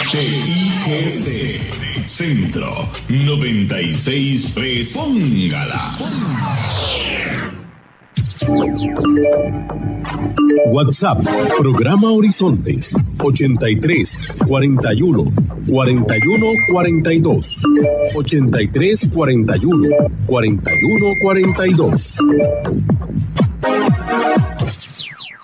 CIGC Centro 96.3. Póngala. WhatsApp, programa Horizontes, 83 41 41 42. 83 41 41 42.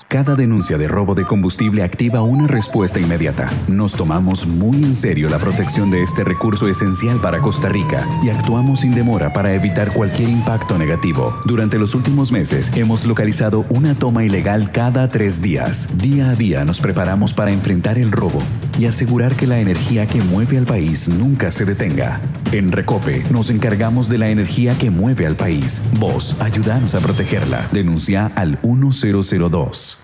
Cada denuncia de robo de combustible activa una respuesta inmediata. Nos tomamos muy en serio la protección de este recurso esencial para Costa Rica y actuamos sin demora para evitar cualquier impacto negativo. Durante los últimos meses hemos localizado una toma ilegal cada 3 días. Día a día nos preparamos para enfrentar el robo y asegurar que la energía que mueve al país nunca se detenga. En Recope nos encargamos de la energía que mueve al país. Vos, ayúdanos a protegerla. Denuncia al 1002.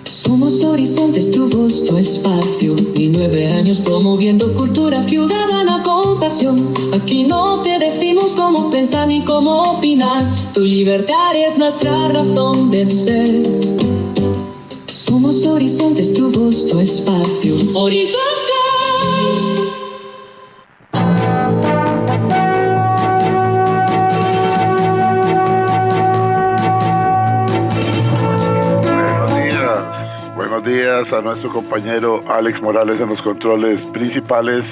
Somos Horizontes, tu voz, tu espacio. Y 9 años promoviendo cultura ciudadana con pasión. Aquí no te decimos cómo pensar ni cómo opinar. Tu libertad es nuestra razón de ser. Somos Horizontes, tu voz, tu espacio. Horizontes. Buenos días a nuestro compañero Alex Morales en los controles principales.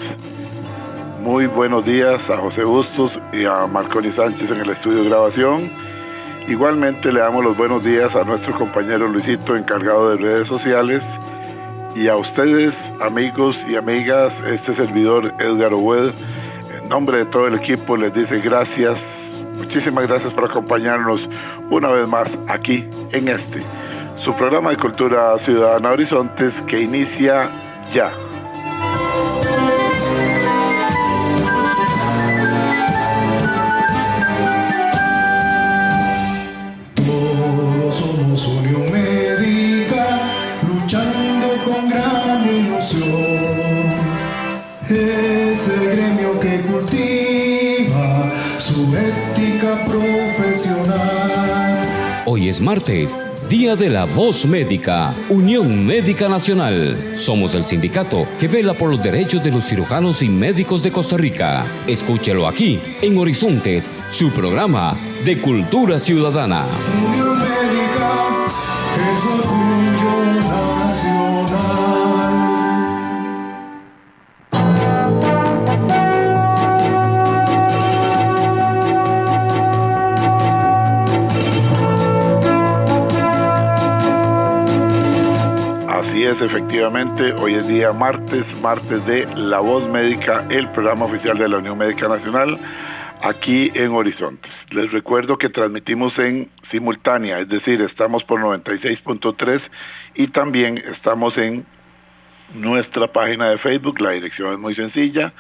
Muy buenos días a José Bustos y a Marconi Sánchez en el estudio de grabación. Igualmente le damos los buenos días a nuestro compañero Luisito, encargado de redes sociales. Y a ustedes, amigos y amigas, este servidor Edgar Obed, en nombre de todo el equipo les dice gracias. Muchísimas gracias por acompañarnos una vez más aquí en su programa de Cultura Ciudadana Horizontes, que inicia ya. Todos somos Unión Médica, luchando con gran ilusión. Es el gremio que cultiva su ética profesional. Hoy es martes, Día de la Voz Médica, Unión Médica Nacional. Somos el sindicato que vela por los derechos de los cirujanos y médicos de Costa Rica. Escúchelo aquí, en Horizontes, su programa de Cultura Ciudadana. Unión Médica es orgullo nacional. Así es, efectivamente, hoy es día martes de La Voz Médica, el programa oficial de la Unión Médica Nacional, aquí en Horizontes. Les recuerdo que transmitimos en simultánea, es decir, estamos por 96.3 y también estamos en nuestra página de Facebook. La dirección es muy sencilla,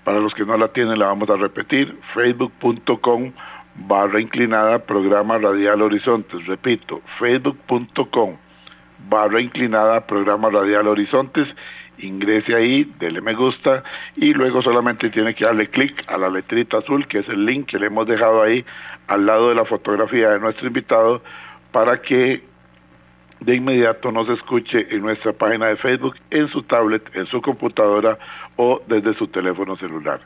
para los que no la tienen la vamos a repetir, facebook.com/inclinada programa radial Horizontes. Repito, facebook.com/inclinada programa radial Horizontes. Ingrese ahí, dele me gusta y luego solamente tiene que darle clic a la letrita azul, que es el link que le hemos dejado ahí al lado de la fotografía de nuestro invitado, para que de inmediato nos escuche en nuestra página de Facebook, en su tablet, en su computadora o desde su teléfono celular.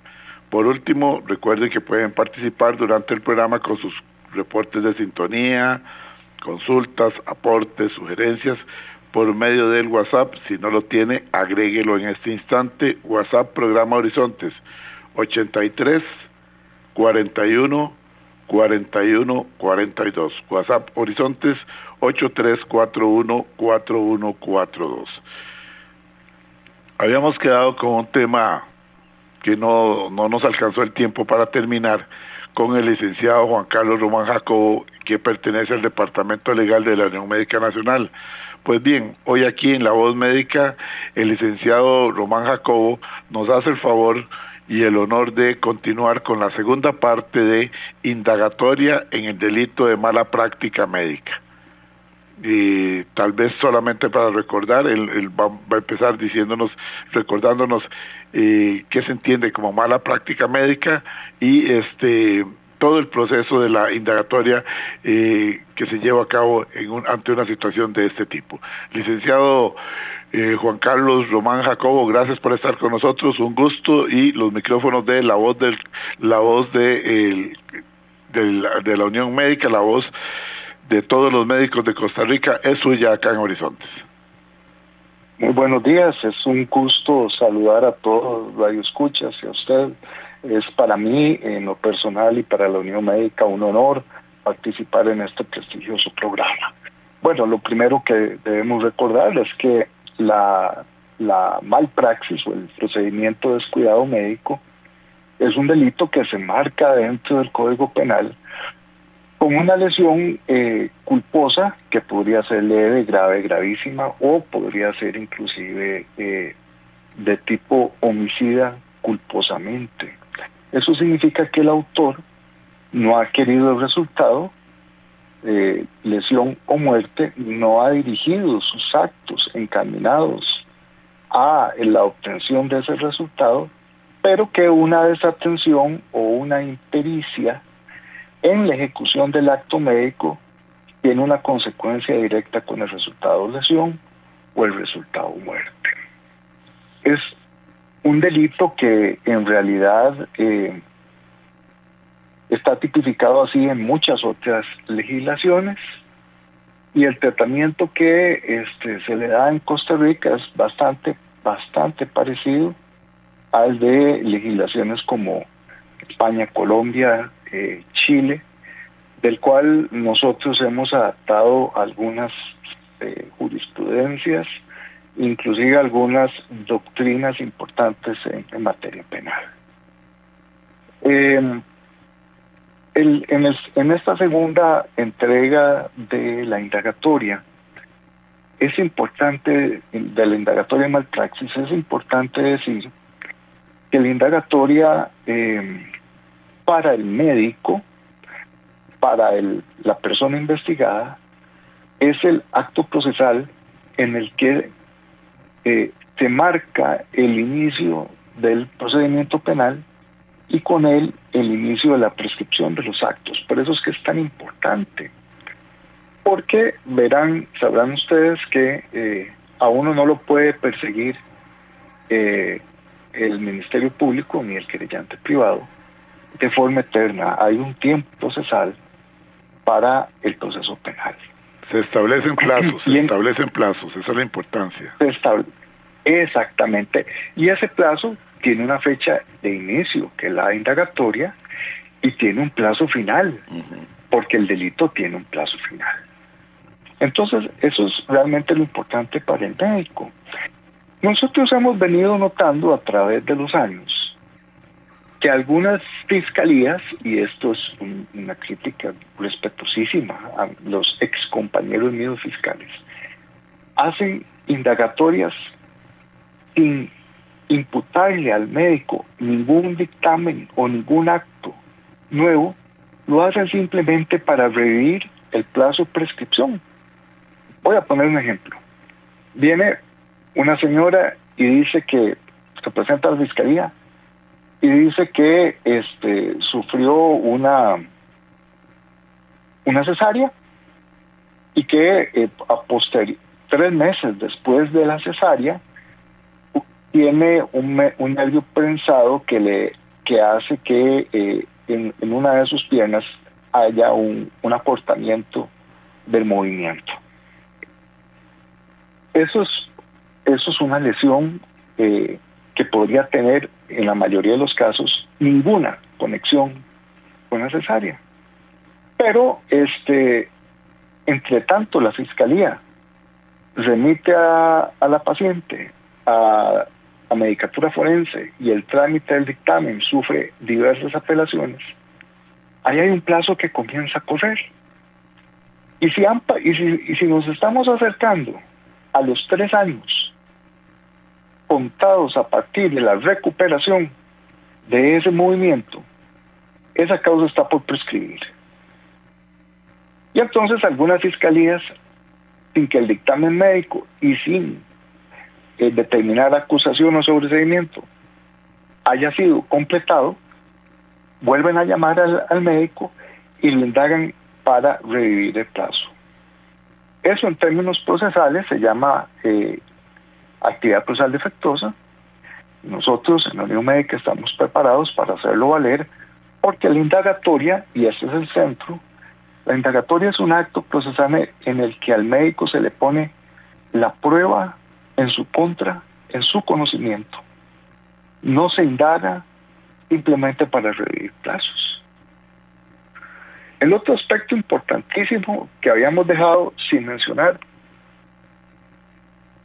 Por último, recuerden que pueden participar durante el programa con sus reportes de sintonía, consultas, aportes, sugerencias por medio del WhatsApp. Si no lo tiene, agréguelo en este instante. WhatsApp Programa Horizontes 83 41 41 42. WhatsApp Horizontes 8341 4142. Habíamos quedado con un tema que no nos alcanzó el tiempo para terminar, con el licenciado Juan Carlos Román Jacobo, que pertenece al Departamento Legal de la Unión Médica Nacional. Pues bien, hoy aquí en La Voz Médica, el licenciado Román Jacobo nos hace el favor y el honor de continuar con la segunda parte de indagatoria en el delito de mala práctica médica. Y tal vez solamente para recordar, él va a empezar recordándonos qué se entiende como mala práctica médica y todo el proceso de la indagatoria que se lleva a cabo ante una situación de este tipo. Licenciado Juan Carlos Román Jacobo, gracias por estar con nosotros, un gusto, y los micrófonos de la voz de la Unión Médica, la voz de todos los médicos de Costa Rica, es suya acá en Horizontes. Muy buenos días, es un gusto saludar a todos los radioescuchas y a usted. Es para mí, en lo personal y para la Unión Médica, un honor participar en este prestigioso programa. Bueno, lo primero que debemos recordar es que la malpraxis o el procedimiento de descuidado médico es un delito que se marca dentro del Código Penal con una lesión culposa que podría ser leve, grave, gravísima, o podría ser inclusive de tipo homicida culposamente. Eso significa que el autor no ha querido el resultado, lesión o muerte, no ha dirigido sus actos encaminados a la obtención de ese resultado, pero que una desatención o una impericia en la ejecución del acto médico tiene una consecuencia directa con el resultado lesión o el resultado muerte. Es un delito que en realidad está tipificado así en muchas otras legislaciones, y el tratamiento que se le da en Costa Rica es bastante parecido al de legislaciones como España, Colombia, Chile, del cual nosotros hemos adaptado algunas jurisprudencias, inclusive algunas doctrinas importantes en materia penal. En esta segunda entrega de la indagatoria, es importante, de la indagatoria de malpraxis, es importante decir que la indagatoria para el médico, para la persona investigada, es el acto procesal en el que se marca el inicio del procedimiento penal y con él el inicio de la prescripción de los actos. Por eso es que es tan importante, porque sabrán ustedes que a uno no lo puede perseguir el Ministerio Público ni el querellante privado de forma eterna. Hay un tiempo procesal para el proceso penal. Se establecen plazos, esa es la importancia. Exactamente, y ese plazo tiene una fecha de inicio, que es la indagatoria, y tiene un plazo final, porque el delito tiene un plazo final. Entonces, eso es realmente lo importante para el médico. Nosotros hemos venido notando a través de los años que algunas fiscalías, y esto es una crítica respetuosísima a los ex compañeros míos fiscales, hacen indagatorias sin imputarle al médico ningún dictamen o ningún acto nuevo, lo hacen simplemente para revivir el plazo de prescripción. Voy a poner un ejemplo. Viene una señora y dice que se presenta a la fiscalía y dice que sufrió una cesárea y que 3 meses después de la cesárea tiene un nervio prensado que hace que en una de sus piernas haya un acortamiento del movimiento. Eso es una lesión que podría tener, en la mayoría de los casos, ninguna conexión con la cesárea. Pero, entre tanto, la fiscalía remite a la paciente a medicatura forense y el trámite del dictamen sufre diversas apelaciones, ahí hay un plazo que comienza a correr. Y si nos estamos acercando a los 3 años contados a partir de la recuperación de ese movimiento, esa causa está por prescribir. Y entonces algunas fiscalías, sin que el dictamen médico y sin determinar acusación o sobreseimiento haya sido completado, vuelven a llamar al médico y le indagan para revivir el plazo. Eso en términos procesales se llama actividad procesal defectuosa, nosotros en la Unión Médica estamos preparados para hacerlo valer, porque la indagatoria, y ese es el centro, la indagatoria es un acto procesal en el que al médico se le pone la prueba en su contra, en su conocimiento. No se indaga simplemente para revivir plazos. El otro aspecto importantísimo que habíamos dejado sin mencionar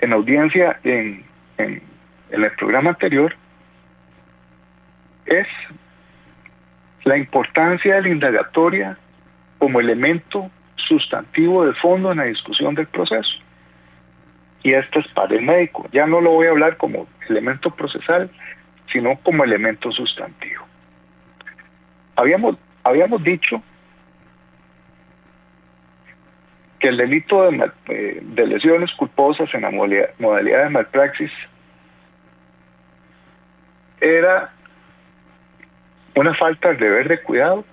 en audiencia en el programa anterior es la importancia de la indagatoria como elemento sustantivo de fondo en la discusión del proceso. Y esto es para el médico. Ya no lo voy a hablar como elemento procesal, sino como elemento sustantivo. Habíamos dicho que el delito de lesiones culposas en la modalidad de malpraxis era una falta de deber de cuidado,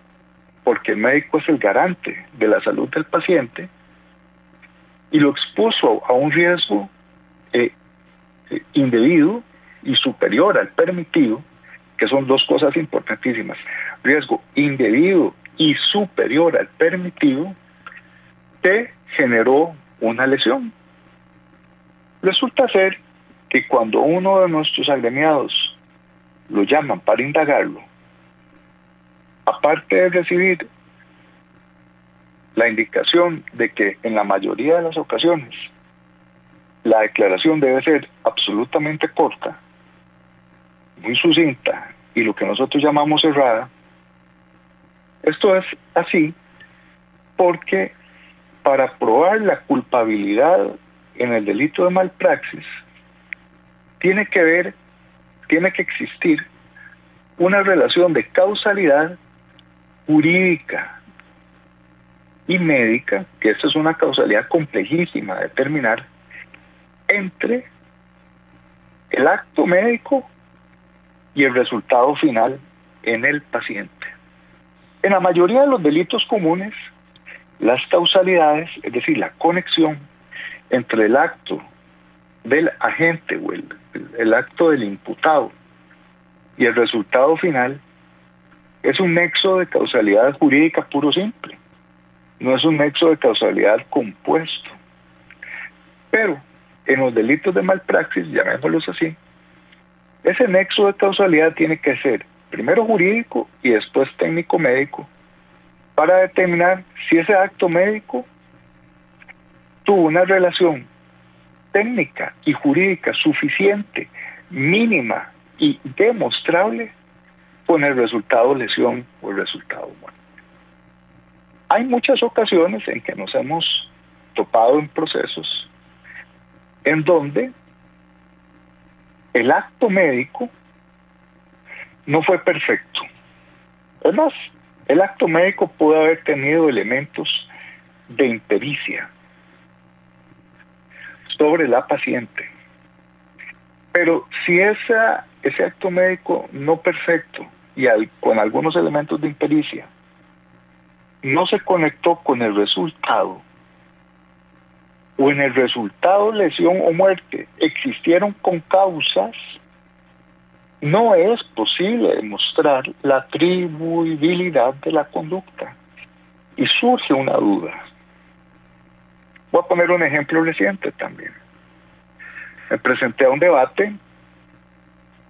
porque el médico es el garante de la salud del paciente y lo expuso a un riesgo indebido y superior al permitido, que son dos cosas importantísimas. Riesgo indebido y superior al permitido que generó una lesión. Resulta ser que cuando uno de nuestros agremiados lo llaman para indagarlo, aparte de recibir la indicación de que en la mayoría de las ocasiones la declaración debe ser absolutamente corta, muy sucinta y lo que nosotros llamamos cerrada, esto es así porque para probar la culpabilidad en el delito de malpraxis tiene que existir una relación de causalidad jurídica y médica, que esta es una causalidad complejísima de determinar, entre el acto médico y el resultado final en el paciente. En la mayoría de los delitos comunes, las causalidades, es decir, la conexión entre el acto del agente o el acto del imputado y el resultado final, es un nexo de causalidad jurídica puro simple, no es un nexo de causalidad compuesto. Pero en los delitos de malpraxis, llamémoslos así, ese nexo de causalidad tiene que ser primero jurídico y después técnico médico, para determinar si ese acto médico tuvo una relación técnica y jurídica suficiente, mínima y demostrable con el resultado lesión o el resultado muerte. Hay muchas ocasiones en que nos hemos topado en procesos en donde el acto médico no fue perfecto. Es más, el acto médico puede haber tenido elementos de impericia sobre la paciente. Pero si ese acto médico no perfecto y con algunos elementos de impericia no se conectó con el resultado, o en el resultado lesión o muerte existieron concausas, no es posible demostrar la atribuibilidad de la conducta y surge una duda. Voy a poner un ejemplo reciente también. Me presenté a un debate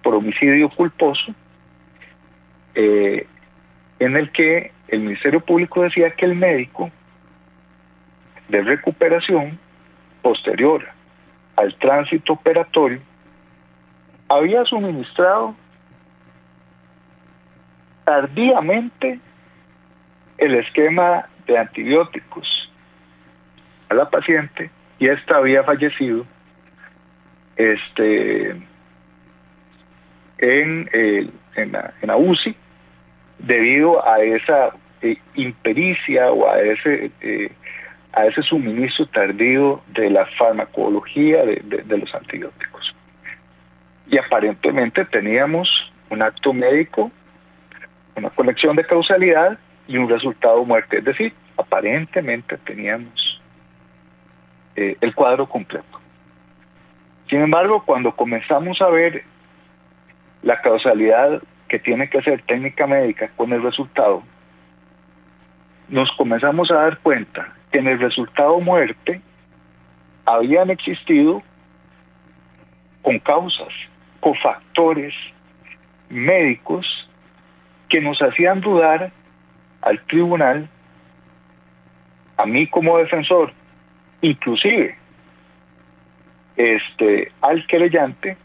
por homicidio culposo en el que el Ministerio Público decía que el médico de recuperación posterior al tránsito operatorio había suministrado tardíamente el esquema de antibióticos a la paciente y ésta había fallecido en la UCI debido a esa impericia o a ese suministro tardío de la farmacología de los antibióticos. Y aparentemente teníamos un acto médico, una conexión de causalidad y un resultado muerte. Es decir, aparentemente teníamos el cuadro completo. Sin embargo, cuando comenzamos a ver la causalidad que tiene que ser técnica médica con el resultado, nos comenzamos a dar cuenta que en el resultado muerte habían existido concausas, cofactores médicos que nos hacían dudar al tribunal, a mí como defensor, inclusive al querellante,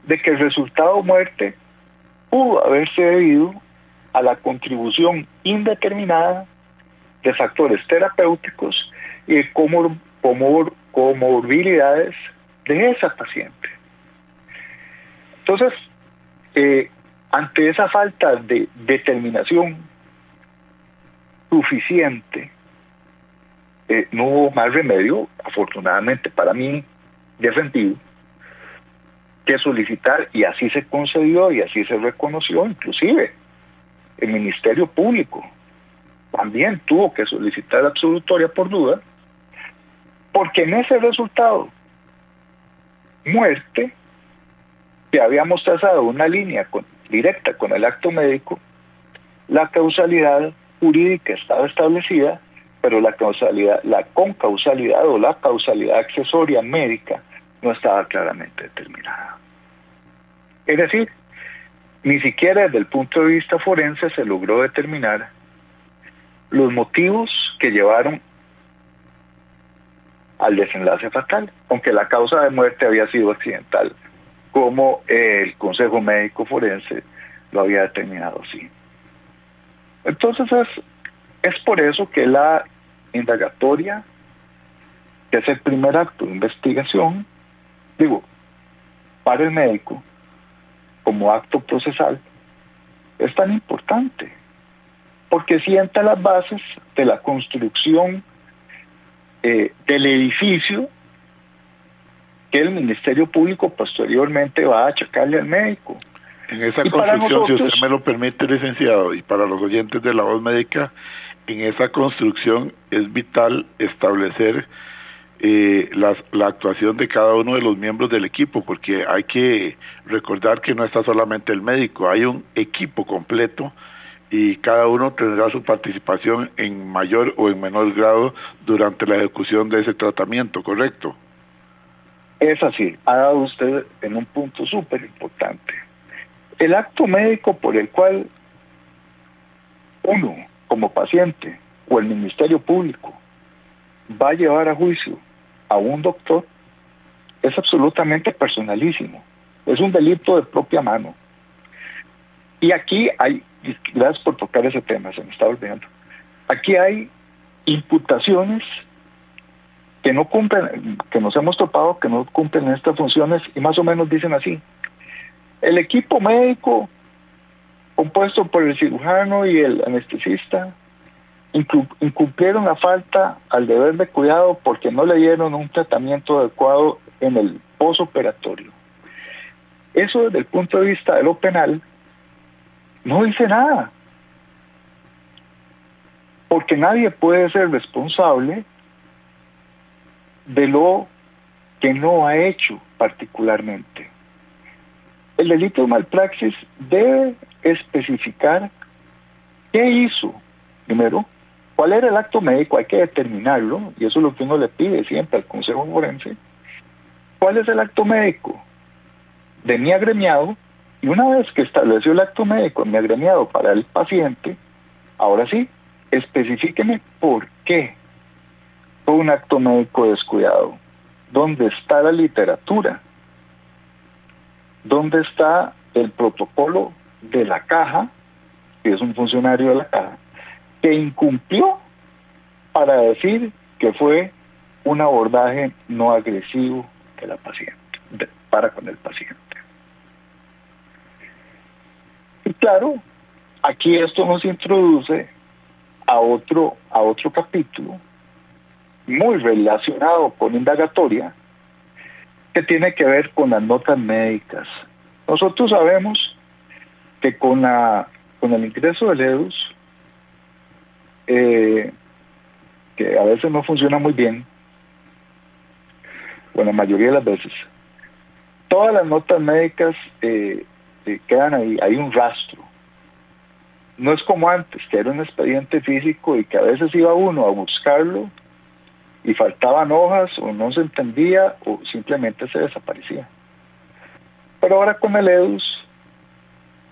de que el resultado muerte pudo haberse debido a la contribución indeterminada de factores terapéuticos y de comorbilidades de esa paciente. Entonces, ante esa falta de determinación suficiente, no hubo más remedio, afortunadamente para mí, defendido, que solicitar, y así se concedió y así se reconoció. Inclusive el Ministerio Público también tuvo que solicitar absolutoria por duda, porque en ese resultado muerte que habíamos trazado una línea directa con el acto médico, la causalidad jurídica estaba establecida, pero la concausalidad o la causalidad accesoria médica no estaba claramente determinada. Es decir, ni siquiera desde el punto de vista forense se logró determinar los motivos que llevaron al desenlace fatal, aunque la causa de muerte había sido accidental, como el Consejo Médico Forense lo había determinado así. Entonces es por eso que la indagatoria, que es el primer acto de investigación, para el médico, como acto procesal, es tan importante, porque sienta las bases de la construcción del edificio que el Ministerio Público posteriormente va a achacarle al médico. En esa construcción, si usted me lo permite, licenciado, y para los oyentes de La Voz Médica, en esa construcción es vital establecer la actuación de cada uno de los miembros del equipo, porque hay que recordar que no está solamente el médico, hay un equipo completo y cada uno tendrá su participación en mayor o en menor grado durante la ejecución de ese tratamiento, ¿correcto? Es así, ha dado usted en un punto súper importante. El acto médico por el cual uno, como paciente, o el Ministerio Público, va a llevar a juicio a un doctor, es absolutamente personalísimo. Es un delito de propia mano. Y aquí hay, gracias por tocar ese tema, se me está olvidando, aquí hay imputaciones que no cumplen, que nos hemos topado, que no cumplen estas funciones, y más o menos dicen así: el equipo médico compuesto por el cirujano y el anestesista incumplieron la falta al deber de cuidado porque no le dieron un tratamiento adecuado en el posoperatorio. Eso desde el punto de vista de lo penal no dice nada, porque nadie puede ser responsable de lo que no ha hecho particularmente. El delito de malpraxis debe especificar qué hizo. Primero, cuál era el acto médico, hay que determinarlo, y eso es lo que uno le pide siempre al Consejo Forense. ¿Cuál es el acto médico de mi agremiado? Y una vez que estableció el acto médico de mi agremiado para el paciente, ahora sí, especifíqueme por qué fue un acto médico descuidado. ¿Dónde está la literatura? ¿Dónde está el protocolo de la caja, que es un funcionario de la caja, que incumplió para decir que fue un abordaje no agresivo de la paciente, para con el paciente? Y claro, aquí esto nos introduce a otro capítulo muy relacionado con indagatoria, que tiene que ver con las notas médicas. Nosotros sabemos que con el ingreso del EDUS, que a veces no funciona muy bien, o la mayoría de las veces, todas las notas médicas quedan ahí, hay un rastro. No es como antes, que era un expediente físico y que a veces iba uno a buscarlo y faltaban hojas o no se entendía o simplemente se desaparecía. Pero ahora con el EDUS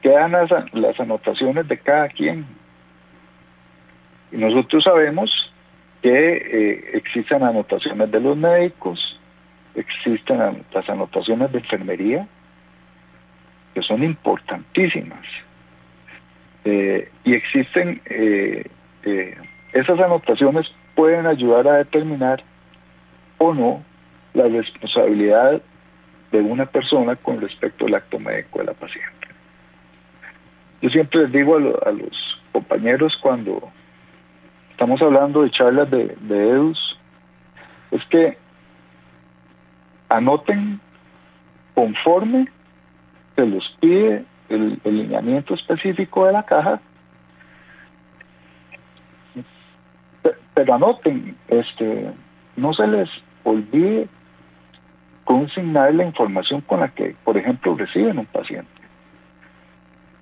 quedan las anotaciones de cada quien. Y nosotros sabemos que existen anotaciones de los médicos, existen las anotaciones de enfermería, que son importantísimas. Y existen, esas anotaciones pueden ayudar a determinar o no la responsabilidad de una persona con respecto al acto médico de la paciente. Yo siempre les digo a los compañeros cuando estamos hablando de charlas de EDUS, es que anoten conforme se los pide el lineamiento específico de la caja, pero anoten, no se les olvide consignar la información con la que, por ejemplo, reciben un paciente.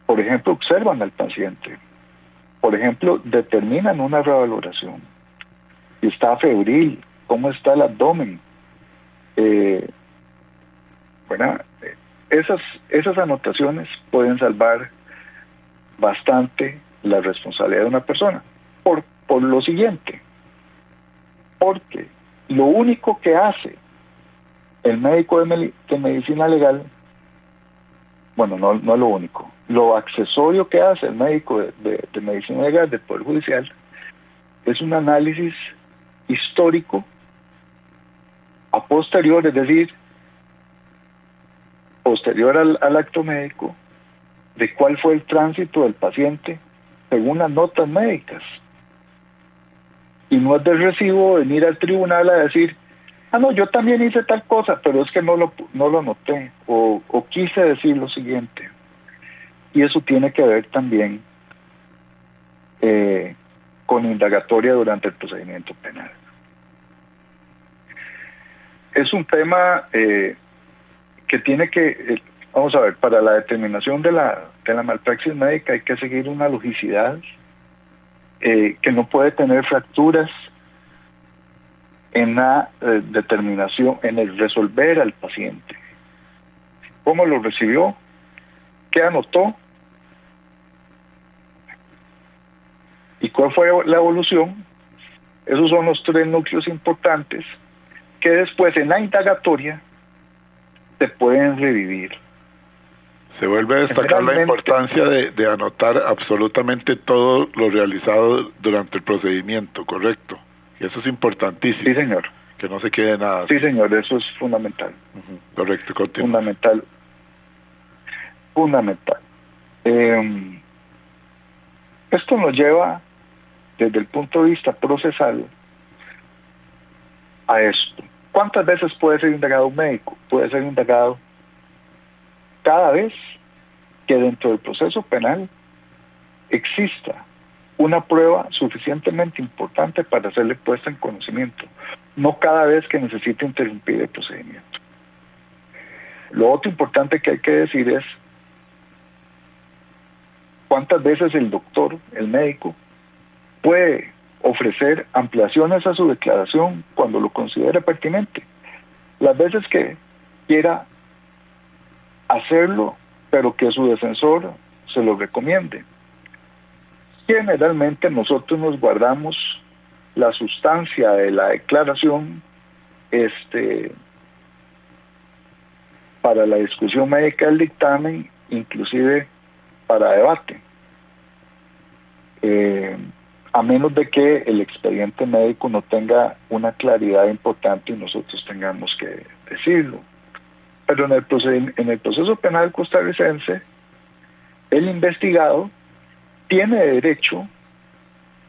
Por ejemplo, observan al paciente. Por ejemplo, determinan una revaloración. Si está febril, cómo está el abdomen. Esas anotaciones pueden salvar bastante la responsabilidad de una persona. Por lo siguiente, porque lo único que hace el médico de medicina legal, bueno, no lo único, lo accesorio que hace el médico de medicina legal del Poder Judicial es un análisis histórico a posterior, es decir, posterior al acto médico, de cuál fue el tránsito del paciente según las notas médicas. Y no es de recibo venir al tribunal a decir, no, yo también hice tal cosa, pero es que no lo anoté, o quise decir lo siguiente. Y eso tiene que ver también con indagatoria durante el procedimiento penal. Es un tema que tiene que, vamos a ver, para la determinación de la malpraxis médica hay que seguir una logicidad que no puede tener fracturas en la determinación, en el resolver al paciente. ¿Cómo lo recibió? ¿Qué anotó? ¿Y cuál fue la evolución? Esos son los tres núcleos importantes que después en la indagatoria se pueden revivir. Se vuelve a destacar la importancia de anotar absolutamente todo lo realizado durante el procedimiento, ¿correcto? Y eso es importantísimo. Sí, señor. Que no se quede nada. Sí, señor, eso es fundamental. Correcto, continúa. Fundamental. Esto nos lleva, desde el punto de vista procesal, a esto. ¿Cuántas veces puede ser indagado un médico? Puede ser indagado cada vez que dentro del proceso penal exista una prueba suficientemente importante para hacerle puesta en conocimiento, no cada vez que necesite interrumpir el procedimiento. Lo otro importante que hay que decir es cuántas veces el doctor, el médico, puede ofrecer ampliaciones a su declaración cuando lo considere pertinente. Las veces que quiera hacerlo, pero que su defensor se lo recomiende. Generalmente nosotros nos guardamos la sustancia de la declaración para la discusión médica del dictamen, inclusive para debate. A menos de que el expediente médico no tenga una claridad importante y nosotros tengamos que decirlo. Pero en el proceso penal costarricense, el investigado tiene derecho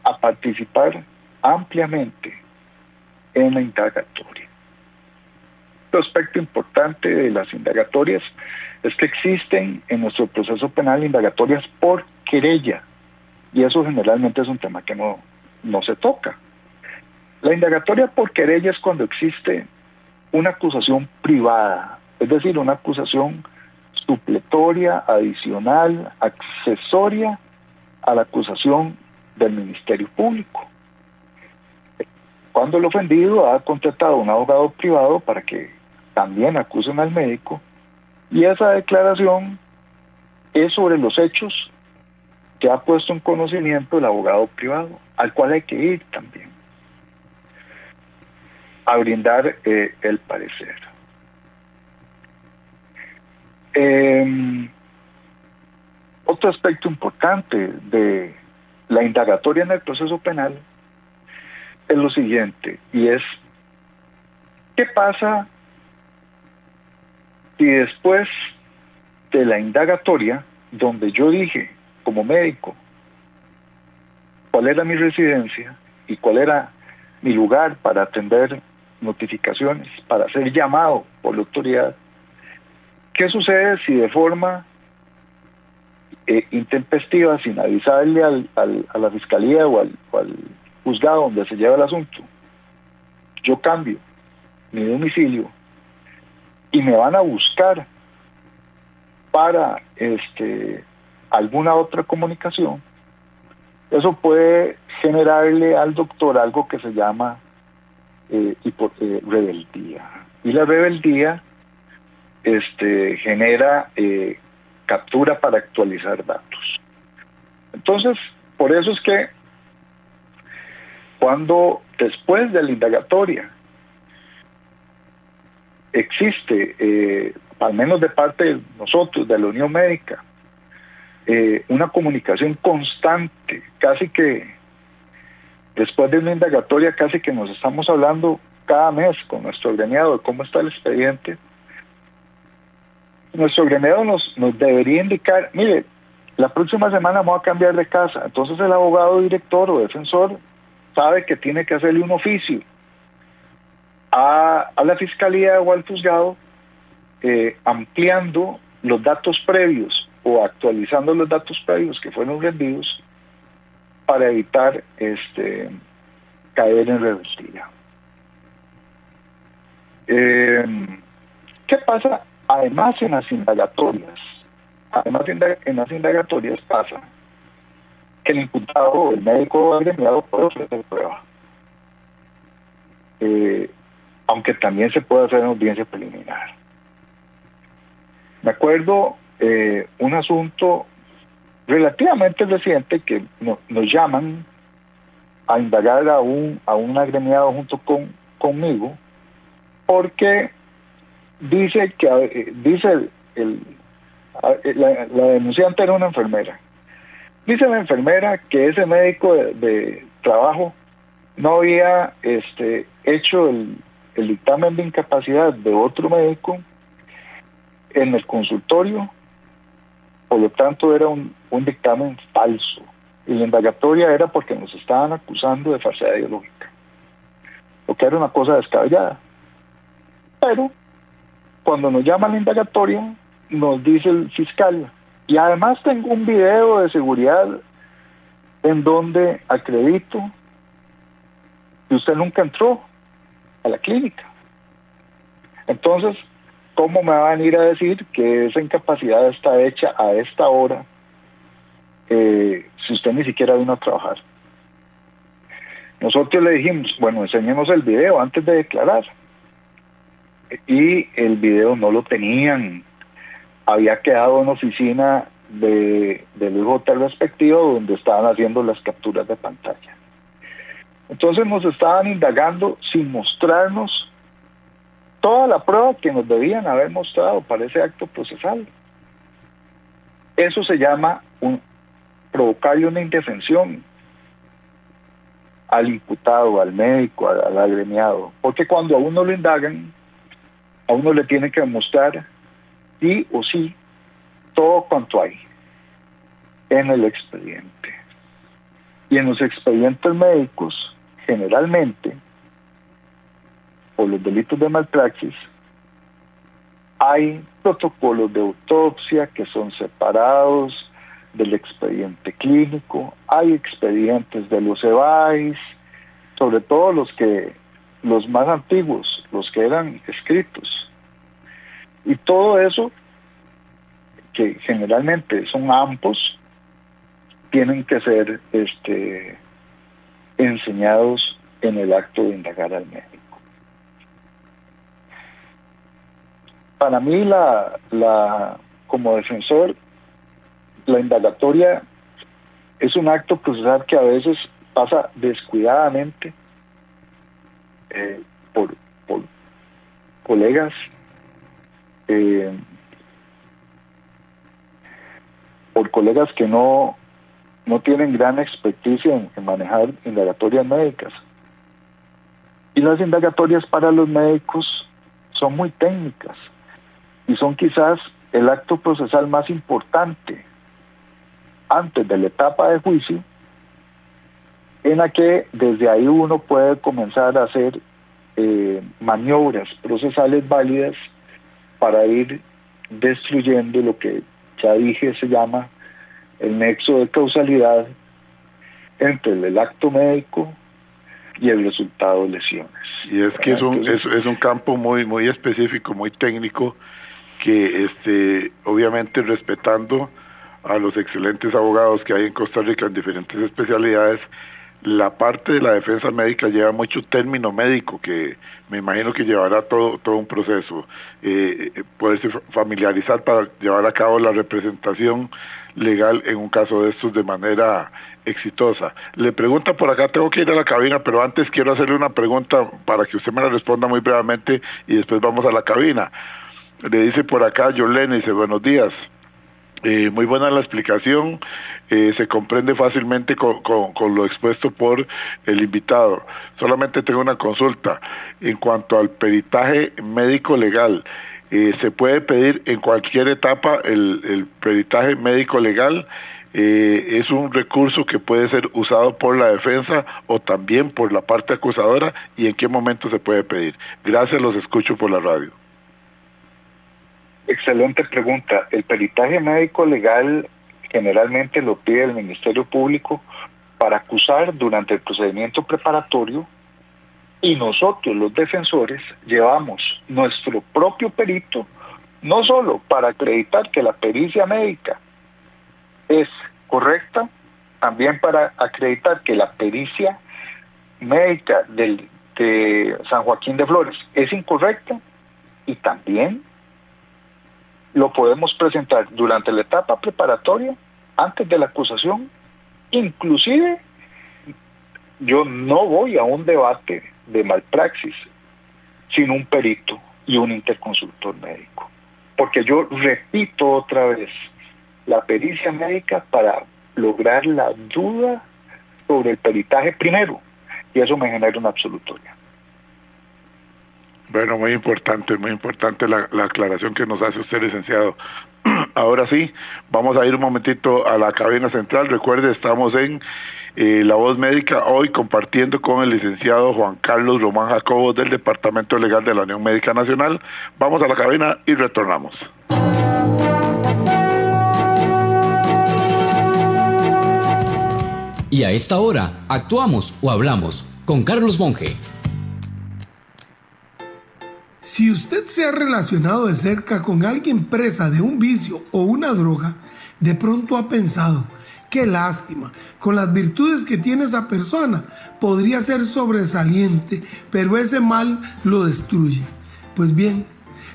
a participar ampliamente en la indagatoria. Un aspecto importante de las indagatorias es que existen en nuestro proceso penal indagatorias por querella, y eso generalmente es un tema que no se toca. La indagatoria por querella es cuando existe una acusación privada, es decir, una acusación supletoria, adicional, accesoria a la acusación del Ministerio Público. Cuando el ofendido ha contratado a un abogado privado para que también acusen al médico, y esa declaración es sobre los hechos que ha puesto en conocimiento el abogado privado, al cual hay que ir también a brindar el parecer. Otro aspecto importante de la indagatoria en el proceso penal es lo siguiente, y es: ¿qué pasa si después de la indagatoria, donde yo dije como médico cuál era mi residencia y cuál era mi lugar para atender notificaciones, para ser llamado por la autoridad, qué sucede si de forma intempestiva, sin avisarle a la fiscalía o al juzgado donde se lleva el asunto, yo cambio mi domicilio y me van a buscar para alguna otra comunicación? Eso puede generarle al doctor algo que se llama rebeldía. Y la rebeldía genera captura para actualizar datos. Entonces, por eso es que cuando después de la indagatoria existe, al menos de parte de nosotros, de la Unión Médica, una comunicación constante, casi que después de una indagatoria, casi que nos estamos hablando cada mes con nuestro agremiado de cómo está el expediente. Nuestro agremiado nos debería indicar: mire, la próxima semana vamos a cambiar de casa. Entonces el abogado director o defensor sabe que tiene que hacerle un oficio a la fiscalía o al juzgado, ampliando los datos previos o actualizando los datos previos que fueron rendidos para evitar caer en rebeldía. ¿Qué pasa? Además en las indagatorias pasa que el imputado o el médico agremiado puede ofrecer prueba, aunque también se puede hacer en audiencia preliminar. Me acuerdo un asunto relativamente reciente que nos llaman a indagar a un agremiado junto conmigo, porque dice que la denunciante era una enfermera. Dice la enfermera que ese médico de trabajo no había hecho el dictamen de incapacidad de otro médico en el consultorio, por lo tanto era un dictamen falso, y la indagatoria era porque nos estaban acusando de falsedad ideológica, lo que era una cosa descabellada. Pero cuando nos llama la indagatoria, nos dice el fiscal: y además tengo un video de seguridad en donde acredito que usted nunca entró a la clínica. Entonces, ¿cómo me van a ir a decir que esa incapacidad está hecha a esta hora si usted ni siquiera vino a trabajar? Nosotros le dijimos: bueno, enséñenos el video antes de declarar. Y el video no lo tenían. Había quedado en oficina del IJ respectivo, donde estaban haciendo las capturas de pantalla. Entonces nos estaban indagando sin mostrarnos toda la prueba que nos debían haber mostrado para ese acto procesal. Eso se llama provocarle una indefensión al imputado, al médico, al agremiado, porque cuando a uno lo indagan, a uno le tiene que demostrar sí o sí todo cuanto hay en el expediente. Y en los expedientes médicos, generalmente, por los delitos de malpraxis, hay protocolos de autopsia que son separados del expediente clínico, hay expedientes de los EVAIS, sobre todo los más antiguos, los que eran escritos. Y todo eso, que generalmente son ambos, tienen que ser enseñados en el acto de indagar al médico. Para mí, como defensor, la indagatoria es un acto procesal que a veces pasa descuidadamente por colegas que no tienen gran experticia en manejar indagatorias médicas. Y las indagatorias para los médicos son muy técnicas y son quizás el acto procesal más importante antes de la etapa de juicio, en la que desde ahí uno puede comenzar a hacer maniobras procesales válidas para ir destruyendo lo que ya dije se llama el nexo de causalidad entre el acto médico y el resultado de lesiones. Y es que es un campo muy específico, muy técnico, que obviamente respetando a los excelentes abogados que hay en Costa Rica en diferentes especialidades, la parte de la defensa médica lleva mucho término médico que me imagino que llevará todo un proceso, poderse familiarizar para llevar a cabo la representación legal en un caso de estos de manera exitosa. Le pregunta por acá, tengo que ir a la cabina, pero antes quiero hacerle una pregunta para que usted me la responda muy brevemente y después vamos a la cabina. Le dice por acá Yolene, dice, buenos días. Muy buena la explicación, se comprende fácilmente con lo expuesto por el invitado. Solamente tengo una consulta. En cuanto al peritaje médico legal, ¿se puede pedir en cualquier etapa el peritaje médico legal? ¿Es un recurso que puede ser usado por la defensa o también por la parte acusadora? ¿Y en qué momento se puede pedir? Gracias, los escucho por la radio. Excelente pregunta. El peritaje médico legal generalmente lo pide el Ministerio Público para acusar durante el procedimiento preparatorio, y nosotros los defensores llevamos nuestro propio perito, no solo para acreditar que la pericia médica es correcta, también para acreditar que la pericia médica de San Joaquín de Flores es incorrecta, y también lo podemos presentar durante la etapa preparatoria, antes de la acusación. Inclusive, yo no voy a un debate de malpraxis sin un perito y un interconsultor médico, porque yo repito otra vez la pericia médica para lograr la duda sobre el peritaje primero, y eso me genera una absolutoria. Bueno, muy importante la aclaración que nos hace usted, licenciado. Ahora sí, vamos a ir un momentito a la cabina central. Recuerde, estamos en La Voz Médica, hoy compartiendo con el licenciado Juan Carlos Román Jacobo del Departamento Legal de la Unión Médica Nacional. Vamos a la cabina y retornamos. Y a esta hora, actuamos o hablamos con Carlos Monge. Si usted se ha relacionado de cerca con alguien presa de un vicio o una droga, de pronto ha pensado, qué lástima, con las virtudes que tiene esa persona, podría ser sobresaliente, pero ese mal lo destruye. Pues bien,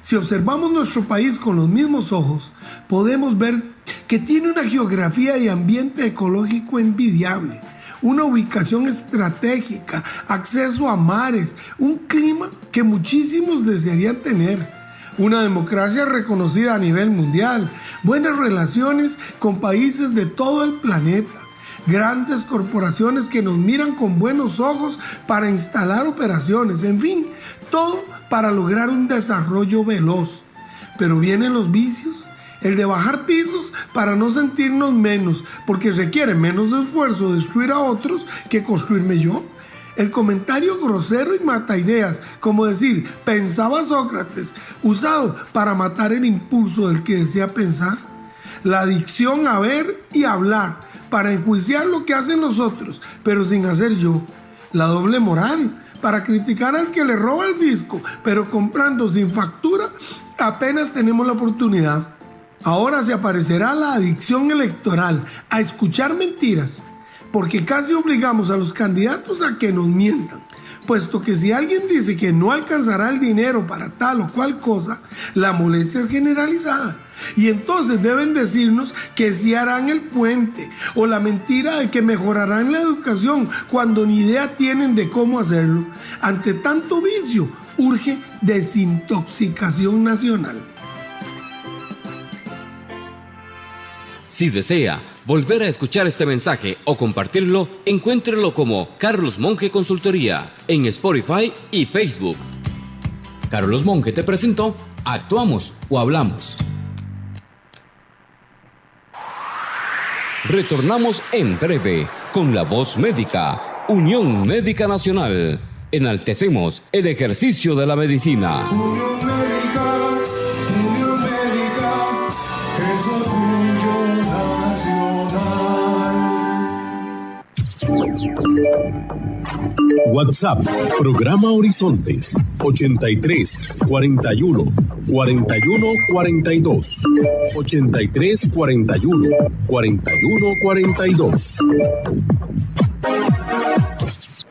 si observamos nuestro país con los mismos ojos, podemos ver que tiene una geografía y ambiente ecológico envidiable, una ubicación estratégica, acceso a mares, un clima que muchísimos desearían tener, una democracia reconocida a nivel mundial, buenas relaciones con países de todo el planeta, grandes corporaciones que nos miran con buenos ojos para instalar operaciones, en fin, todo para lograr un desarrollo veloz. Pero vienen los vicios, el de bajar pisos para no sentirnos menos, porque requiere menos esfuerzo destruir a otros que construirme yo. El comentario grosero y mataideas, como decir, pensaba Sócrates, usado para matar el impulso del que desea pensar. La adicción a ver y hablar, para enjuiciar lo que hacen los otros, pero sin hacer yo. La doble moral, para criticar al que le roba el fisco, pero comprando sin factura apenas tenemos la oportunidad. Ahora se aparecerá la adicción electoral a escuchar mentiras, porque casi obligamos a los candidatos a que nos mientan, puesto que si alguien dice que no alcanzará el dinero para tal o cual cosa, la molestia es generalizada. Y entonces deben decirnos que sí harán el puente, o la mentira de que mejorarán la educación cuando ni idea tienen de cómo hacerlo. Ante tanto vicio, urge desintoxicación nacional. Si desea volver a escuchar este mensaje o compartirlo, encuéntrelo como Carlos Monge Consultoría en Spotify y Facebook. Carlos Monge te presentó Actuamos o Hablamos. Retornamos en breve con La Voz Médica, Unión Médica Nacional. Enaltecemos el ejercicio de la medicina. Unión Médica, es orgullo nacional. WhatsApp, programa Horizontes, 83 41 41 42. 83 41 41 42.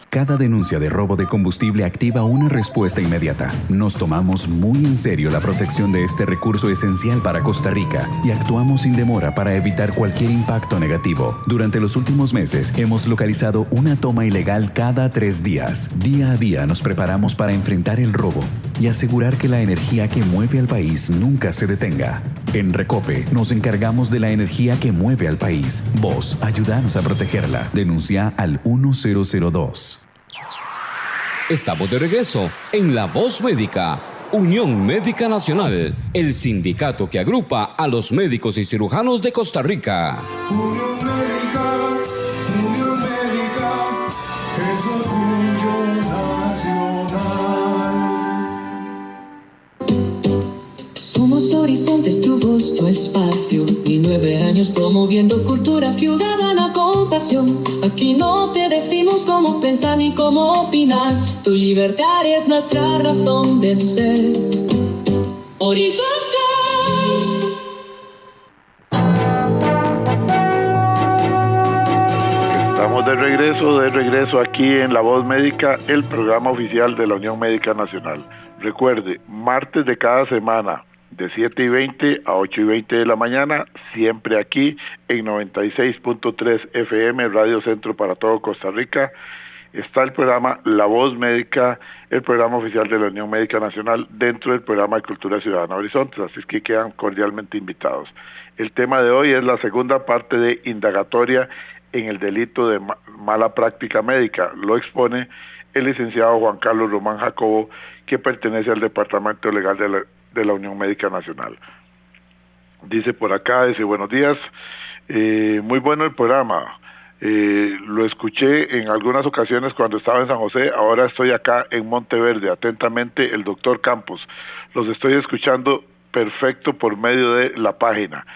Cada denuncia de robo de combustible activa una respuesta inmediata. Nos tomamos muy en serio la protección de este recurso esencial para Costa Rica y actuamos sin demora para evitar cualquier impacto negativo. Durante los últimos meses hemos localizado una toma ilegal cada 3 días. Día a día nos preparamos para enfrentar el robo y asegurar que la energía que mueve al país nunca se detenga. En Recope nos encargamos de la energía que mueve al país. Vos, ayúdanos a protegerla. Denuncia al 1002. Estamos de regreso en La Voz Médica, Unión Médica Nacional, el sindicato que agrupa a los médicos y cirujanos de Costa Rica. Unión Médica, es orgullo nacional. Somos Horizontes, tu voz, tu espacio. Y 9 años promoviendo cultura ciudadana con pasión. Aquí no te decimos cómo pensar ni cómo opinar. Tu libertad es nuestra razón de ser. Horizontes. Estamos de regreso aquí en La Voz Médica, el programa oficial de la Unión Médica Nacional. Recuerde, martes de cada semana, de 7:20 a 8:20 de la mañana, siempre aquí en 96.3 FM, Radio Centro para todo Costa Rica, está el programa La Voz Médica, el programa oficial de la Unión Médica Nacional, dentro del programa de Cultura Ciudadana Horizontes, así es que quedan cordialmente invitados. El tema de hoy es la segunda parte de indagatoria en el delito de mala práctica médica. Lo expone el licenciado Juan Carlos Román Jacobo, que pertenece al Departamento Legal de la Unión Médica Nacional. Dice por acá, dice, buenos días, muy bueno el programa, lo escuché en algunas ocasiones cuando estaba en San José, ahora estoy acá en Monteverde, atentamente el doctor Campos, los estoy escuchando perfecto por medio de la página.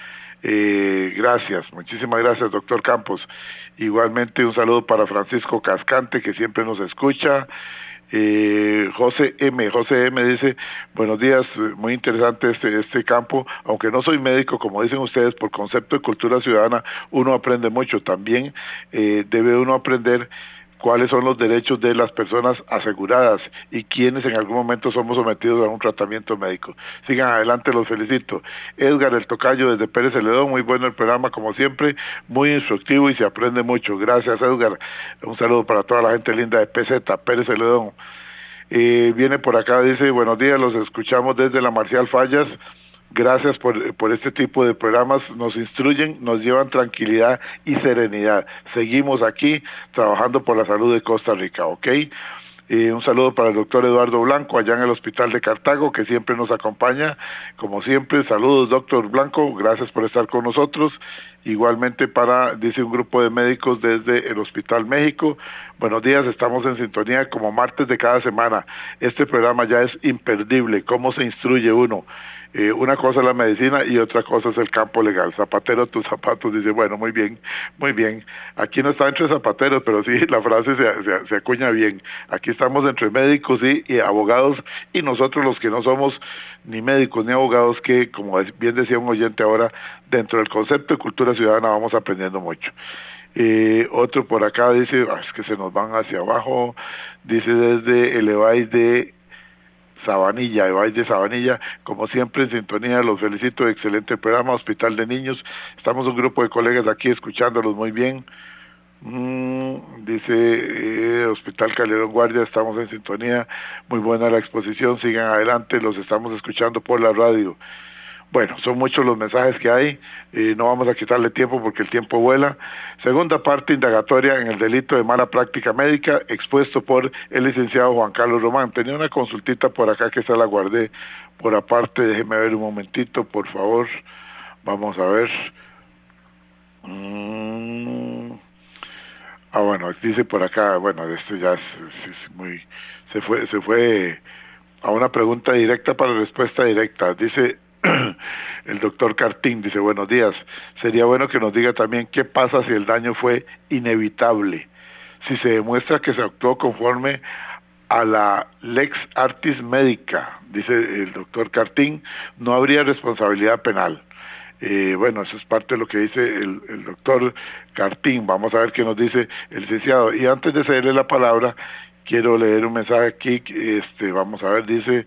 Gracias, muchísimas gracias doctor Campos. Igualmente un saludo para Francisco Cascante, que siempre nos escucha. José M dice, buenos días, muy interesante este campo, aunque no soy médico, como dicen ustedes, por concepto de cultura ciudadana uno aprende mucho. También debe uno aprender cuáles son los derechos de las personas aseguradas y quienes en algún momento somos sometidos a un tratamiento médico. Sigan adelante, los felicito. Edgar el Tocayo desde Pérez Celedón, muy bueno el programa como siempre, muy instructivo y se aprende mucho. Gracias Edgar, un saludo para toda la gente linda de PZ, Pérez Celedón. Viene por acá, dice, buenos días, los escuchamos desde la Marcial Fallas. Gracias por este tipo de programas, nos instruyen, nos llevan tranquilidad y serenidad. Seguimos aquí trabajando por la salud de Costa Rica, ¿ok? Un saludo para el doctor Eduardo Blanco, allá en el Hospital de Cartago, que siempre nos acompaña. Como siempre, saludos, doctor Blanco, gracias por estar con nosotros. Igualmente dice un grupo de médicos desde el Hospital México. Buenos días, estamos en sintonía como martes de cada semana. Este programa ya es imperdible, cómo se instruye uno. Una cosa es la medicina y otra cosa es el campo legal. Zapatero a tus zapatos, dice, bueno, muy bien, muy bien. Aquí no está entre zapateros, pero sí, la frase se acuña bien. Aquí estamos entre médicos y abogados, y nosotros los que no somos ni médicos ni abogados, que como bien decía un oyente ahora, dentro del concepto de cultura ciudadana vamos aprendiendo mucho. Otro por acá dice, es que se nos van hacia abajo, dice desde el EVAI de Sabanilla, como siempre en sintonía, los felicito, excelente programa, Hospital de Niños, estamos un grupo de colegas aquí escuchándolos muy bien. Dice Hospital Calderón Guardia, estamos en sintonía, muy buena la exposición, sigan adelante, los estamos escuchando por la radio. Bueno, son muchos los mensajes que hay, no vamos a quitarle tiempo porque el tiempo vuela. Segunda parte indagatoria en el delito de mala práctica médica, expuesto por el licenciado Juan Carlos Román. Tenía una consultita por acá que se la guardé por aparte, déjeme ver un momentito, por favor. Vamos a ver. Bueno, dice por acá, bueno, esto ya es muy... Se fue a una pregunta directa para respuesta directa. Dice... El doctor Cartín dice, buenos días, sería bueno que nos diga también qué pasa si el daño fue inevitable, si se demuestra que se actuó conforme a la lex artis médica, dice el doctor Cartín, no habría responsabilidad penal. Bueno, eso es parte de lo que dice el doctor Cartín. Vamos a ver qué nos dice el licenciado, y antes de cederle la palabra quiero leer un mensaje aquí, vamos a ver, dice,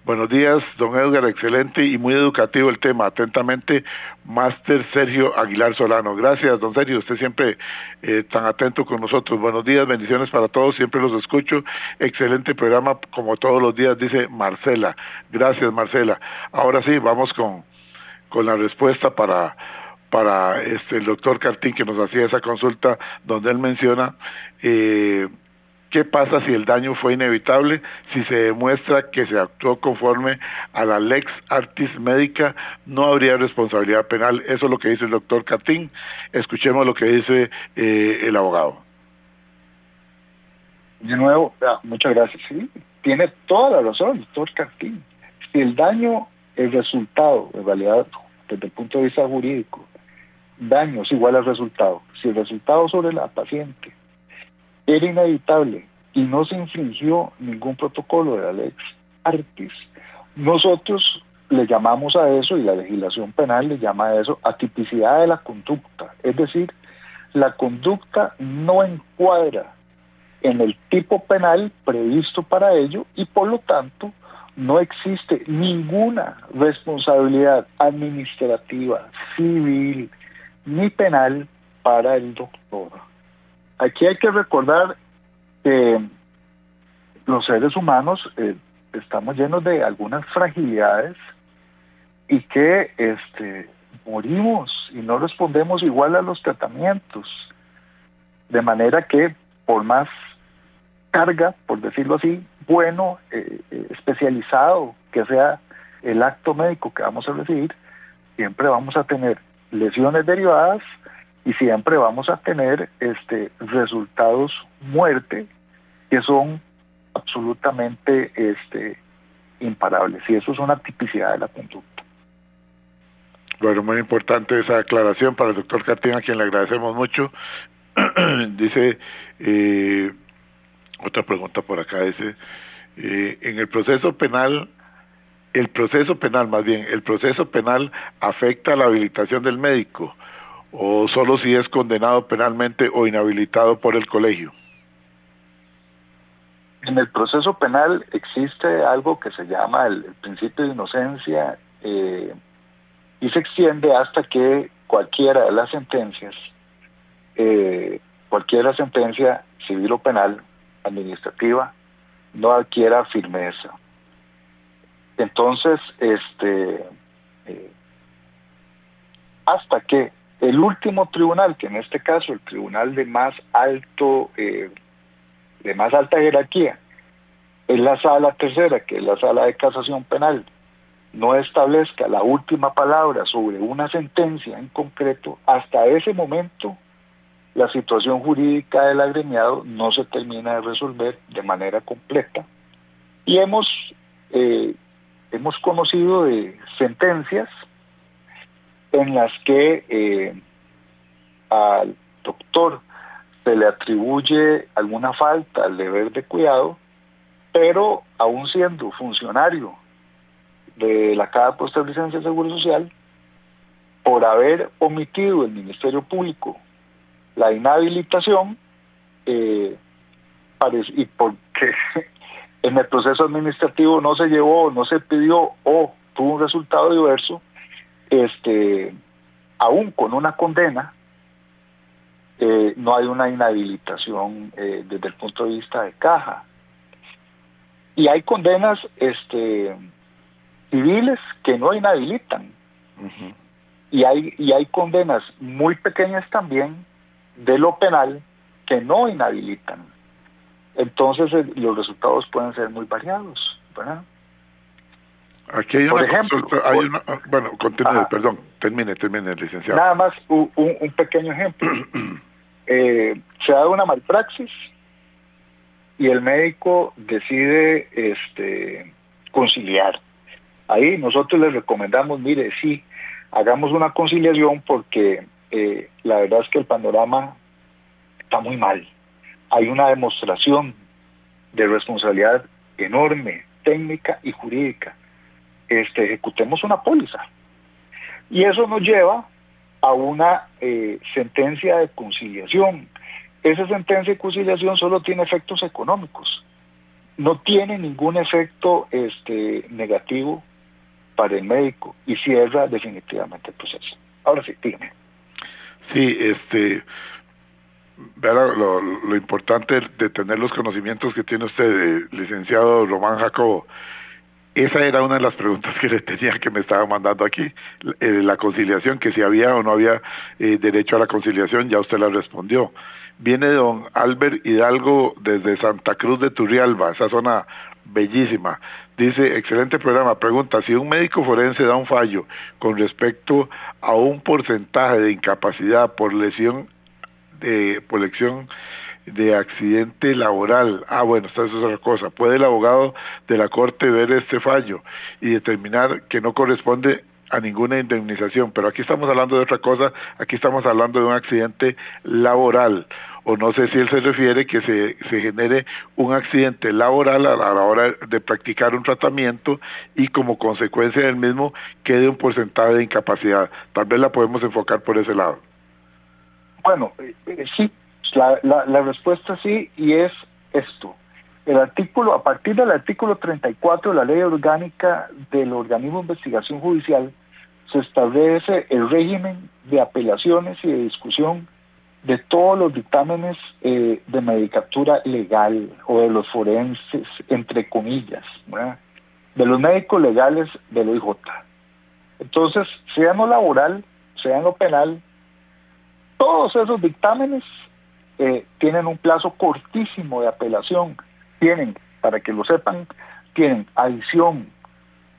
buenos días, don Edgar, excelente y muy educativo el tema, atentamente, Máster Sergio Aguilar Solano. Gracias, don Sergio, usted siempre tan atento con nosotros. Buenos días, bendiciones para todos, siempre los escucho, excelente programa como todos los días, dice Marcela. Gracias, Marcela. Ahora sí, vamos con la respuesta para el doctor Cartín, que nos hacía esa consulta donde él menciona ¿qué pasa si el daño fue inevitable? Si se demuestra que se actuó conforme a la lex artis médica, no habría responsabilidad penal. Eso es lo que dice el doctor Cartín. Escuchemos lo que dice el abogado. De nuevo, muchas gracias. Sí, tiene toda la razón el doctor Cartín. Si el daño, el resultado, evaluado desde el punto de vista jurídico, daño es igual al resultado. Si el resultado sobre la paciente era inevitable y no se infringió ningún protocolo de la lex artis, nosotros le llamamos a eso, y la legislación penal le llama a eso, atipicidad de la conducta. Es decir, la conducta no encuadra en el tipo penal previsto para ello y por lo tanto no existe ninguna responsabilidad administrativa, civil ni penal para el doctor. Aquí hay que recordar que los seres humanos estamos llenos de algunas fragilidades y que morimos y no respondemos igual a los tratamientos. De manera que por más carga, por decirlo así, bueno, especializado que sea el acto médico que vamos a recibir, siempre vamos a tener lesiones derivadas y siempre vamos a tener resultados muerte que son absolutamente imparables, y eso es una tipicidad de la conducta. Bueno, muy importante esa aclaración para el doctor Cartín, a quien le agradecemos mucho. Dice otra pregunta por acá, dice en el proceso penal afecta la habilitación del médico o solo si es condenado penalmente o inhabilitado por el colegio. En el proceso penal existe algo que se llama el principio de inocencia y se extiende hasta que cualquiera de las sentencias, cualquier sentencia civil o penal, administrativa, no adquiera firmeza. Entonces, hasta que el último tribunal, que en este caso el tribunal de más alta jerarquía, es la sala tercera, que es la sala de casación penal, no establezca la última palabra sobre una sentencia en concreto, hasta ese momento la situación jurídica del agremiado no se termina de resolver de manera completa. Y hemos hemos conocido de sentencias en las que al doctor se le atribuye alguna falta al deber de cuidado, pero aún siendo funcionario de la Caja Costarricense de Seguro Social, por haber omitido el Ministerio Público la inhabilitación, y porque en el proceso administrativo no se llevó, no se pidió o tuvo un resultado diverso, aún con una condena, no hay una inhabilitación desde el punto de vista de Caja. Y hay condenas civiles que no inhabilitan. Ujú. Y hay condenas muy pequeñas también de lo penal que no inhabilitan. Entonces los resultados pueden ser muy variados, ¿verdad? Aquí hay Por una ejemplo, consulta, bueno, continúe, Ajá. perdón, termine, licenciado. Nada más un pequeño ejemplo. Se da una malpraxis y el médico decide conciliar. Ahí nosotros les recomendamos, mire, sí, hagamos una conciliación porque la verdad es que el panorama está muy mal. Hay una demostración de responsabilidad enorme, técnica y jurídica. Ejecutemos una póliza. Y eso nos lleva a una sentencia de conciliación. Esa sentencia de conciliación solo tiene efectos económicos. No tiene ningún efecto negativo para el médico y cierra definitivamente el proceso. Ahora sí, dígame. Sí, verá, lo importante de tener los conocimientos que tiene usted, licenciado Román Jacobo. Esa era una de las preguntas que le tenía, que me estaba mandando aquí, la conciliación, que si había o no había derecho a la conciliación, ya usted la respondió. Viene don Albert Hidalgo desde Santa Cruz de Turrialba, esa zona bellísima. Dice, excelente programa, pregunta, si un médico forense da un fallo con respecto a un porcentaje de incapacidad por lesión de accidente laboral, bueno, eso es otra cosa, puede el abogado de la corte ver este fallo y determinar que no corresponde a ninguna indemnización, pero aquí estamos hablando de otra cosa, aquí estamos hablando de un accidente laboral, o no sé si él se refiere que se genere un accidente laboral a la hora de practicar un tratamiento y como consecuencia del mismo quede un porcentaje de incapacidad. Tal vez la podemos enfocar por ese lado. Bueno, sí, la respuesta sí, y es esto. El artículo, a partir del artículo 34 de la Ley Orgánica del Organismo de Investigación Judicial, se establece el régimen de apelaciones y de discusión de todos los dictámenes de medicatura legal o de los forenses, entre comillas, ¿verdad? De los médicos legales del OIJ. Entonces, sea en lo laboral, sea en lo penal, todos esos dictámenes tienen un plazo cortísimo de apelación. Tienen, para que lo sepan, tienen adición,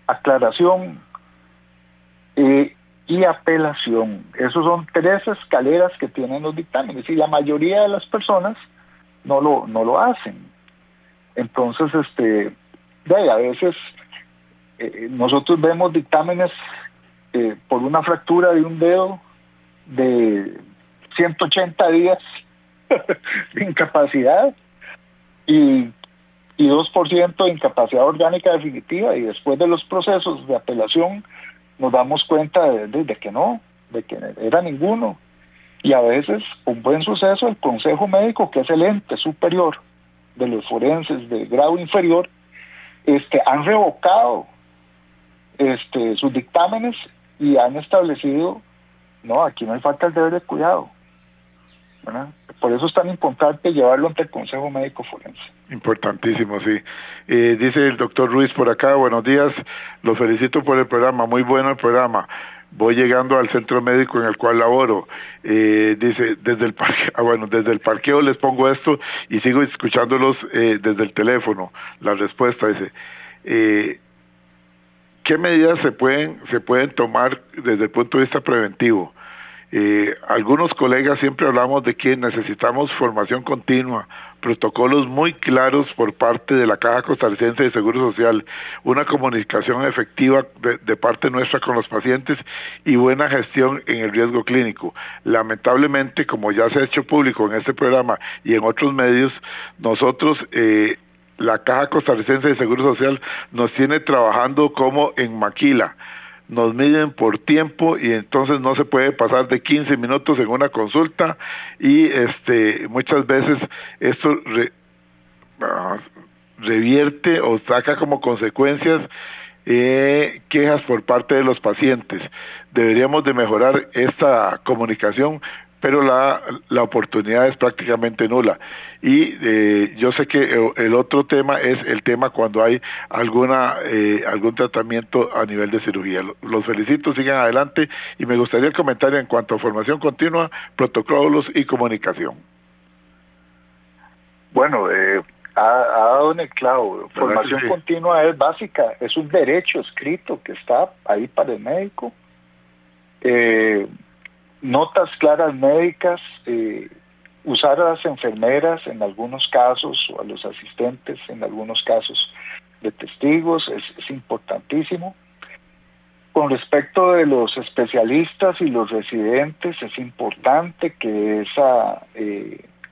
aclaración y apelación. Esos son 3 escaleras que tienen los dictámenes y la mayoría de las personas no lo hacen. Entonces, a veces nosotros vemos dictámenes por una fractura de un dedo de 180 días de incapacidad y 2% de incapacidad orgánica definitiva, y después de los procesos de apelación nos damos cuenta de que no, de que era ninguno. Y a veces un buen suceso, el Consejo Médico, que es el ente superior de los forenses de grado inferior, han revocado sus dictámenes y han establecido, no, aquí no hay falta el deber de cuidado, ¿verdad? Por eso es tan importante llevarlo ante el Consejo Médico Forense. Importantísimo, sí. Dice el doctor Ruiz por acá, buenos días, los felicito por el programa, muy bueno el programa. Voy llegando al centro médico en el cual laboro. Dice, desde el parqueo les pongo esto y sigo escuchándolos desde el teléfono. La respuesta dice, ¿qué medidas se pueden tomar desde el punto de vista preventivo? Algunos colegas siempre hablamos de que necesitamos formación continua protocolos muy claros por parte de la Caja Costarricense de Seguro Social, una comunicación efectiva de parte nuestra con los pacientes y buena gestión en el riesgo clínico. Lamentablemente, como ya se ha hecho público en este programa y en otros medios, nosotros, la Caja Costarricense de Seguro Social nos tiene trabajando como en maquila. Nos miden por tiempo y entonces no se puede pasar de 15 minutos en una consulta y muchas veces esto revierte o saca como consecuencias quejas por parte de los pacientes. Deberíamos de mejorar esta comunicación, pero la oportunidad es prácticamente nula. Y yo sé que el otro tema es el tema cuando hay algún tratamiento a nivel de cirugía. Los felicito, sigan adelante, y me gustaría el comentario en cuanto a formación continua, protocolos y comunicación. Bueno, ha dado en el clavo. Formación continua es básica, es un derecho escrito que está ahí para el médico. Notas claras médicas, usar a las enfermeras en algunos casos o a los asistentes en algunos casos de testigos es importantísimo. Con respecto de los especialistas y los residentes, es importante que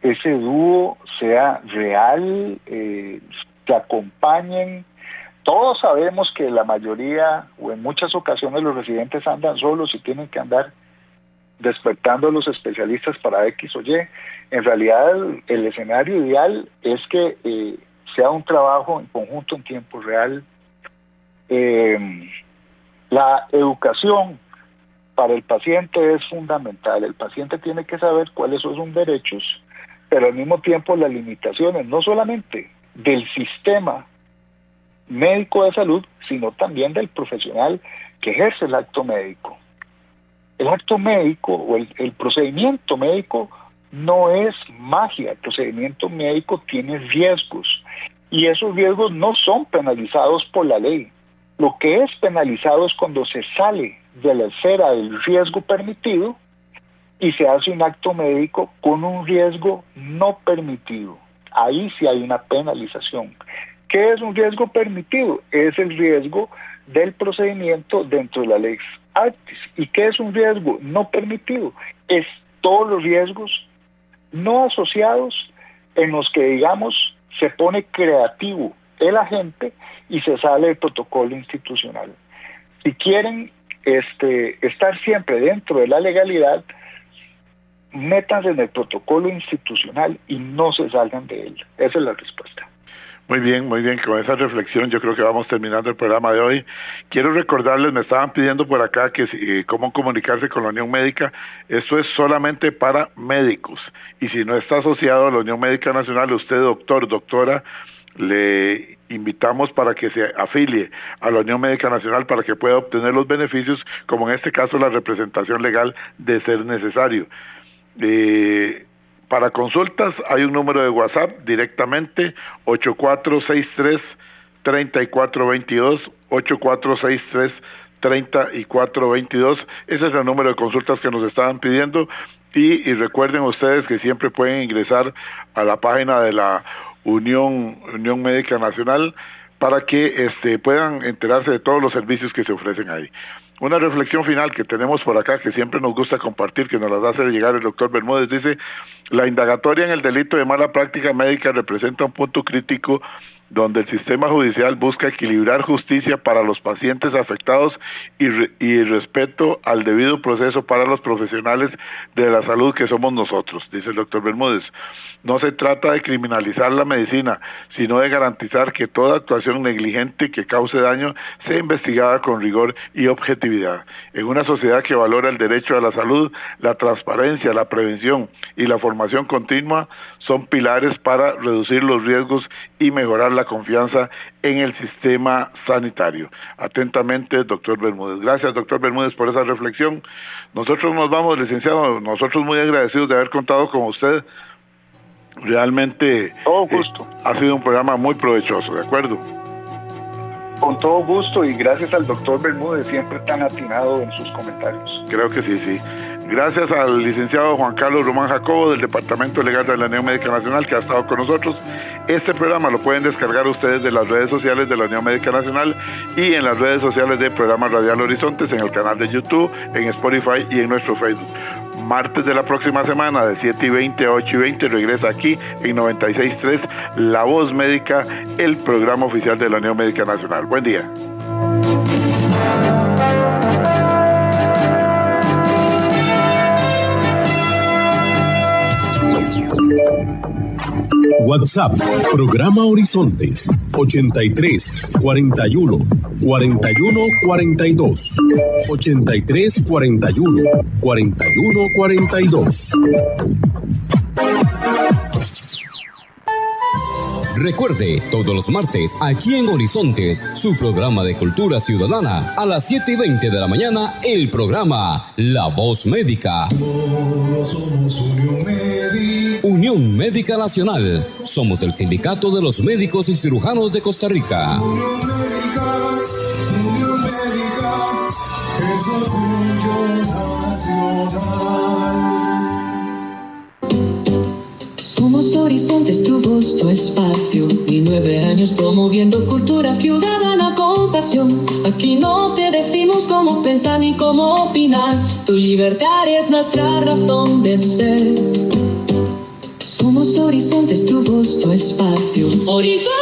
ese dúo sea real, que acompañen. Todos sabemos que la mayoría o en muchas ocasiones los residentes andan solos y tienen que andar despertando a los especialistas para X o Y. En realidad el escenario ideal es que sea un trabajo en conjunto en tiempo real. La educación para el paciente es fundamental. El paciente tiene que saber cuáles son sus derechos, pero al mismo tiempo las limitaciones, no solamente del sistema médico de salud, sino también del profesional que ejerce el acto médico. El acto médico o el procedimiento médico no es magia. El procedimiento médico tiene riesgos y esos riesgos no son penalizados por la ley. Lo que es penalizado es cuando se sale de la esfera del riesgo permitido y se hace un acto médico con un riesgo no permitido. Ahí sí hay una penalización. ¿Qué es un riesgo permitido? Es el riesgo del procedimiento dentro de la ley artis. ¿Y qué es un riesgo no permitido? Es todos los riesgos no asociados en los que, digamos, se pone creativo el agente y se sale del protocolo institucional. Si quieren estar siempre dentro de la legalidad, métanse en el protocolo institucional y no se salgan de él. Esa es la respuesta. Muy bien, con esa reflexión yo creo que vamos terminando el programa de hoy. Quiero recordarles, me estaban pidiendo por acá que cómo comunicarse con la Unión Médica. Esto es solamente para médicos, y si no está asociado a la Unión Médica Nacional, usted doctora, le invitamos para que se afilie a la Unión Médica Nacional para que pueda obtener los beneficios, como en este caso la representación legal de ser necesario. Para consultas hay un número de WhatsApp directamente, 8463-3422, 8463-3422, ese es el número de consultas que nos estaban pidiendo, y recuerden ustedes que siempre pueden ingresar a la página de la Unión Médica Nacional para que puedan enterarse de todos los servicios que se ofrecen ahí. Una reflexión final que tenemos por acá, que siempre nos gusta compartir, que nos las hace llegar el doctor Bermúdez, dice: la indagatoria en el delito de mala práctica médica representa un punto crítico donde el sistema judicial busca equilibrar justicia para los pacientes afectados y respeto al debido proceso para los profesionales de la salud que somos nosotros, dice el doctor Bermúdez. No se trata de criminalizar la medicina, sino de garantizar que toda actuación negligente que cause daño sea investigada con rigor y objetividad. En una sociedad que valora el derecho a la salud, la transparencia, la prevención y la formación continua son pilares para reducir los riesgos y mejorar la confianza en el sistema sanitario. Atentamente, doctor Bermúdez. Gracias, doctor Bermúdez, por esa reflexión. Nosotros nos vamos, licenciado, nosotros muy agradecidos de haber contado con usted. Realmente ha sido un programa muy provechoso, ¿de acuerdo? Con todo gusto, y gracias al doctor Bermúdez, siempre tan atinado en sus comentarios. Creo que sí. Gracias al licenciado Juan Carlos Román Jacobo del Departamento Legal de la Unión Médica Nacional que ha estado con nosotros. Este programa lo pueden descargar ustedes de las redes sociales de la Unión Médica Nacional y en las redes sociales de Programa Radial Horizontes, en el canal de YouTube, en Spotify y en nuestro Facebook. Martes de la próxima semana de 7:20 a 8:20 regresa aquí en 96.3 La Voz Médica, el programa oficial de la Unión Médica Nacional. Buen día. WhatsApp, Programa Horizontes, 83 41 41 42. 83 41 41 42. Recuerde, todos los martes, aquí en Horizontes, su programa de cultura ciudadana, a las 7:20 de la mañana, el programa La Voz Médica. Todos somos Unión Médica. Unión Médica Nacional. Somos el sindicato de los médicos y cirujanos de Costa Rica. Unión Médica es orgullo nacional. Somos Horizontes, tu voz, tu espacio. Y 9 años promoviendo cultura ciudadana con pasión. Aquí no te decimos cómo pensar ni cómo opinar. Tu libertad es nuestra razón de ser. Somos Horizontes, tu voz, tu espacio. Horizontes.